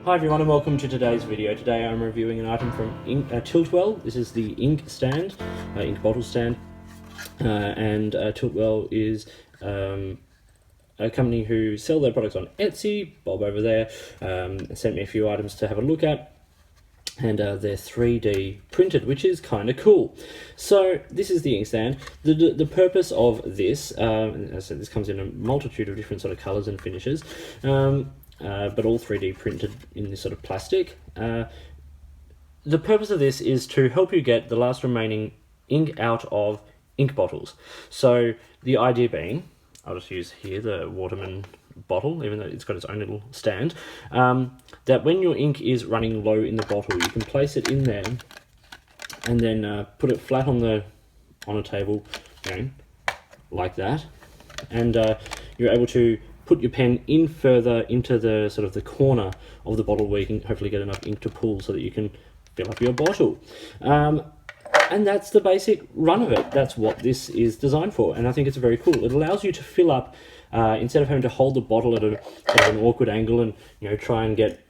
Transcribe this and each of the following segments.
Hi everyone and welcome to today's video. Today I'm reviewing an item from Tiltwell. This is the ink stand, ink bottle stand, and Tiltwell is a company who sell their products on Etsy. Bob over there sent me a few items to have a look at, and they're 3D printed, which is kind of cool. So this is the inkstand. The purpose of this, as I said, this comes in a multitude of different sort of colors and finishes, but all 3D printed in this sort of plastic. The purpose of this is to help you get the last remaining ink out of ink bottles. So the idea being, I'll just use here the Waterman bottle, even though it's got its own little stand, that when your ink is running low in the bottle, you can place it in there and then put it flat on a table, like that, and you're able to put your pen in further into the sort of the corner of the bottle where you can hopefully get enough ink to pull so that you can fill up your bottle. And that's the basic run of it. That's what this is designed for, and I think it's very cool. It allows you to fill up, instead of having to hold the bottle at an awkward angle and try and get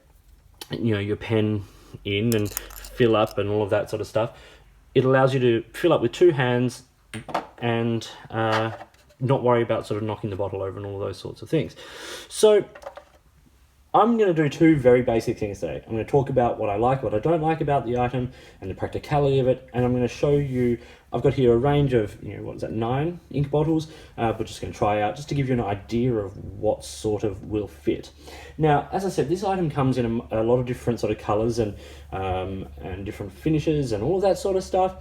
your pen in and fill up and all of that sort of stuff. It allows you to fill up with two hands and not worry about sort of knocking the bottle over and all those sorts of things. So I'm going to do two very basic things today. I'm going to talk about what I like, what I don't like about the item, and the practicality of it, and I'm going to show you, I've got here a range of, 9 ink bottles, we're just going to try out, just to give you an idea of what sort of will fit. Now, as I said, this item comes in a lot of different sort of colours and different finishes and all of that sort of stuff.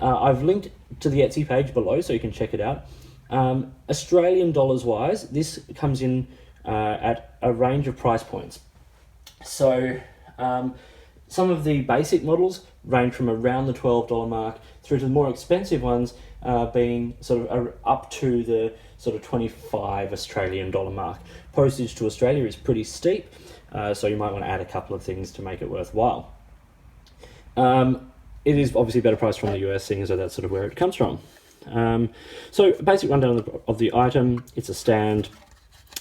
I've linked to the Etsy page below so you can check it out. Australian dollars wise, this comes in at a range of price points. So some of the basic models range from around the $12 mark through to the more expensive ones being sort of up to the sort of 25 Australian dollar mark. Postage to Australia is pretty steep, so you might want to add a couple of things to make it worthwhile. It is obviously better priced from the US, seeing as though that's sort of where it comes from. So basic rundown of the item. It's a stand,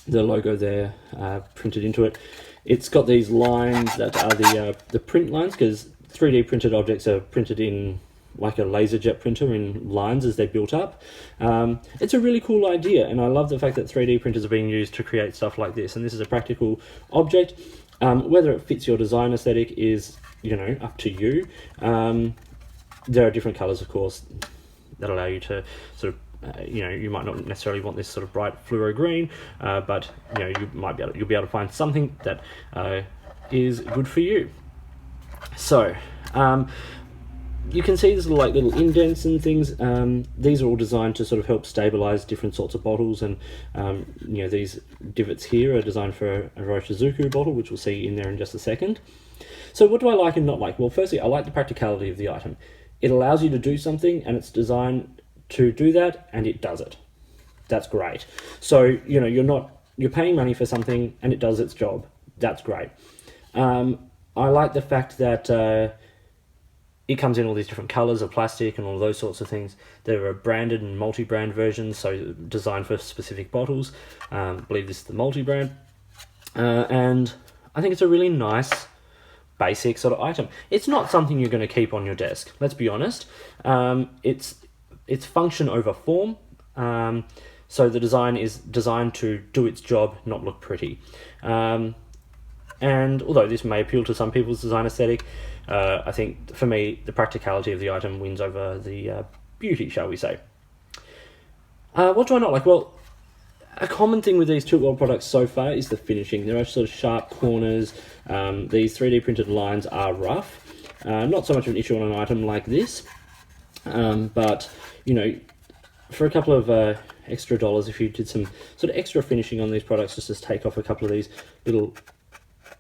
the logo there printed into it. It's got these lines that are the print lines, because 3D printed objects are printed in like a laser jet printer in lines as they're built up. It's a really cool idea, and I love the fact that 3D printers are being used to create stuff like this, and this is a practical object. Whether it fits your design aesthetic is up to you. There are different colors, of course, that allow you to sort of you might not necessarily want this sort of bright fluoro green, but you'll be able to find something that is good for you. So you can see there's like little indents and things. These are all designed to sort of help stabilize different sorts of bottles, and these divots here are designed for a Roshizuku bottle, which we'll see in there in just a second. So what do I like and not like? Well, firstly, I like the practicality of the item. It allows you to do something, and it's designed to do that, and it does it. That's great. So you're paying money for something and it does its job. That's great. I like the fact that it comes in all these different colors of plastic and all those sorts of things. There are branded and multi-brand versions, so designed for specific bottles. I believe this is the multi-brand, and I think it's a really nice basic sort of item. It's not something you're going to keep on your desk, let's be honest. It's function over form, so the design is designed to do its job, not look pretty. And although this may appeal to some people's design aesthetic, I think for me the practicality of the item wins over the beauty, shall we say. What do I not like? Well, a common thing with these Tiltwell products so far is the finishing. There are sort of sharp corners. These 3D printed lines are rough. Not so much of an issue on an item like this, but for a couple of extra dollars, if you did some sort of extra finishing on these products, just to take off a couple of these little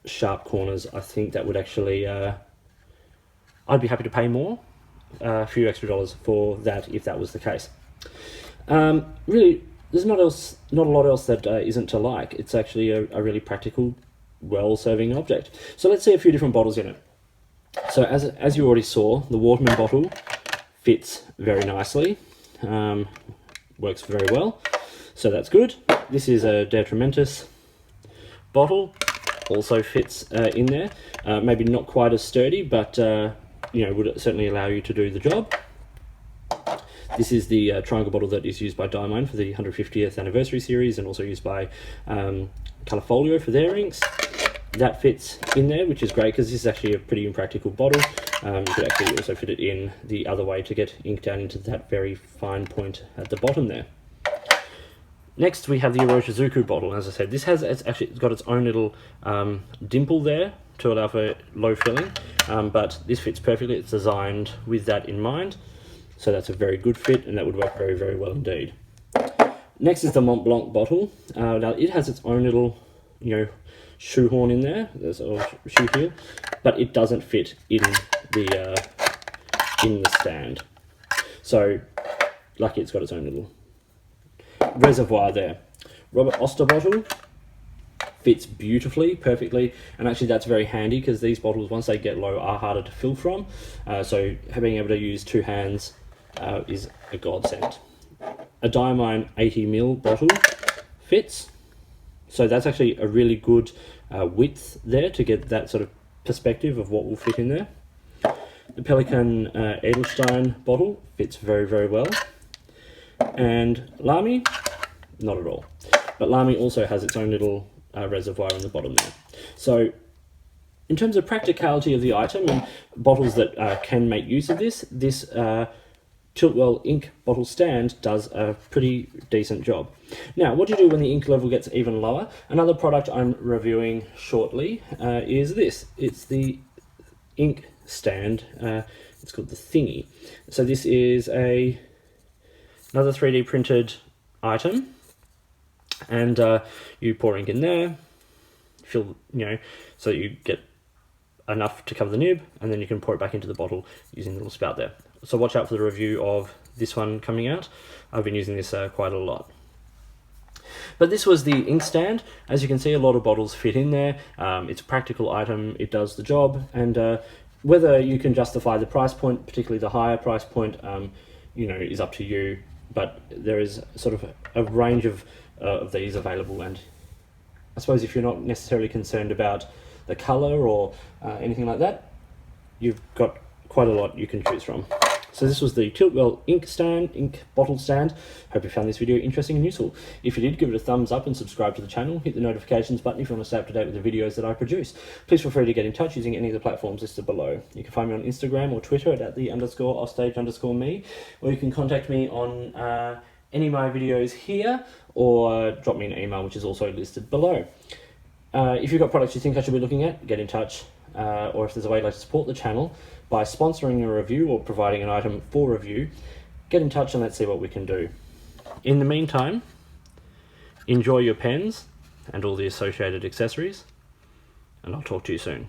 sharp corners, I think that would actually, I'd be happy to pay more, a few extra dollars for that if that was the case. Really, there's not a lot else that isn't to like. It's actually a really practical, well-serving object. So let's see a few different bottles in it. So as you already saw, the Waterman bottle fits very nicely, works very well, so that's good. This is a Detrimentus bottle. also fits in there. Maybe not quite as sturdy, but you know, would certainly allow you to do the job. This is the triangle bottle that is used by Diamond for the 150th anniversary series, and also used by Colourfolio for their inks. That fits in there, which is great because this is actually a pretty impractical bottle. You could actually also fit it in the other way to get ink down into that very fine point at the bottom there. Next, we have the Iroshizuku bottle. As I said, this has it's got its own little dimple there to allow for low filling, but this fits perfectly. It's designed with that in mind, so that's a very good fit, and that would work very, very well indeed. Next is the Mont Blanc bottle. Now it has its own little, you know, shoehorn in there. There's a shoe heel, but it doesn't fit in the stand. So, lucky it's got its own little reservoir there. Robert Oster bottle fits beautifully, perfectly, and actually that's very handy because these bottles, once they get low, are harder to fill from. So being able to use two hands is a godsend. A Diamond 80ml bottle fits, so that's actually a really good width there to get that sort of perspective of what will fit in there. The Pelikan Edelstein bottle fits very, very well. And Lamy, not at all. But Lamy also has its own little reservoir on the bottom there. So in terms of practicality of the item and bottles that can make use of this, this Tiltwell ink bottle stand does a pretty decent job. Now, what do you do when the ink level gets even lower? Another product I'm reviewing shortly is this. It's the ink stand. It's called the Thingy. So this is another 3D printed item, and you pour ink in there, fill, you know, so you get enough to cover the nib, and then you can pour it back into the bottle using the little spout there. So watch out for the review of this one coming out. I've been using this quite a lot. But this was the ink stand. As you can see, a lot of bottles fit in there. It's a practical item, it does the job, and whether you can justify the price point, particularly the higher price point, you know, is up to you. But there is sort of a range of these available, and I suppose if you're not necessarily concerned about the colour or anything like that, you've got quite a lot you can choose from. So this was the Tiltwell ink bottle stand. Hope you found this video interesting and useful. If you did, give it a thumbs up and subscribe to the channel. Hit the notifications button if you want to stay up to date with the videos that I produce. Please feel free to get in touch using any of the platforms listed below. You can find me on Instagram or Twitter at @the_offstage_me, or you can contact me on any of my videos here, or drop me an email, which is also listed below. If you've got products you think I should be looking at, get in touch. Or if there's a way you'd like to support the channel by sponsoring a review or providing an item for review, get in touch and let's see what we can do. In the meantime, enjoy your pens and all the associated accessories, and I'll talk to you soon.